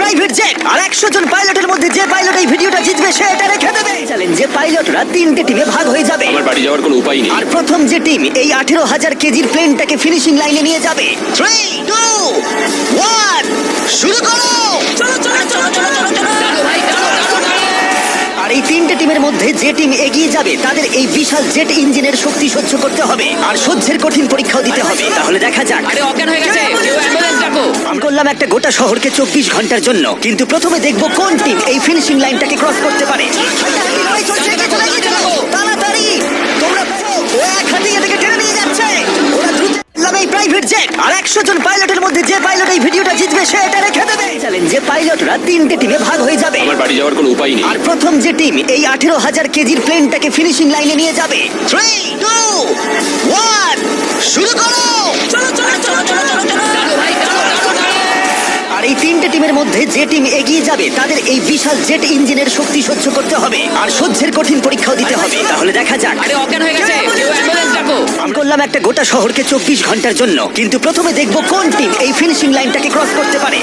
Private jet আর 100 জন পাইলটের মধ্যে যে pilot এই ভিডিওটা জিতবে সে এটা রেখে দেবে। চ্যালেঞ্জে পাইলটরা 3টে টিমে ভাগ হয়ে যাবে। আমার বাড়ি যাওয়ার কোনো উপায় নেই। আর প্রথম যে টিম এই 18,000 কেজির প্লেনটাকে ফিনিশিং লাইনে নিয়ে যাবে। 3 2 1 শুরু করো। আর এই 3টে টিমের মধ্যে যে টিম এগিয়ে যাবে তাদের এই বিশাল জেট ইঞ্জিনের শক্তি সহ্য করতে হবে আর সহ্যের কঠিন পরীক্ষাও দিতে হবে। তাহলে দেখা যাক। আরে অজ্ঞান হয়ে গেছে, কেউ অ্যাম্বুলেন্স ডাকো। আমি করলাম একটা গোটা শহরকে 24 ঘন্টার জন্য, কিন্তু প্রথমে দেখব কোন টিম এই ফিনিশিং লাইনটাকে ক্রস করতে পারে। তাড়াতাড়ি তোমরা পারো। ও এক হাতে এটাকে টেনে নিয়ে যাচ্ছে। ওরা দ্রুত এই প্রাইভেট জেট আর 100 জন পাইলটের মধ্যে যে পাইলট এই ভিডিওটা জিতবে সে এটা রেখে দেবে। চ্যালেঞ্জে পাইলটরা 3টে টিমে ভাগ হয়ে যাবে। আমার বাড়ি যাওয়ার কোনো উপায় নেই। আর প্রথম যে টিম এই 18,000 কেজির প্লেনটাকে ফিনিশিং লাইনে নিয়ে যাবে। 3 2 1 শুরু করো। আর এই 3টে টিমের মধ্যে যে টিম এগিয়ে যাবে তাদের এই বিশাল জেট ইঞ্জিনের শক্তি সহ্য করতে হবে আর সহ্যের কঠিন পরীক্ষাও দিতে হবে। তাহলে দেখা যাক। আরে অজ্ঞান হয়ে গেছে, কেউ অ্যাম্বুলেন্স ডাকো। আমি করলাম একটা গোটা শহরকে 24 ঘন্টার জন্য, কিন্তু প্রথমে দেখব কোন টিম এই ফিনিশিং লাইনটাকে ক্রস করতে পারে।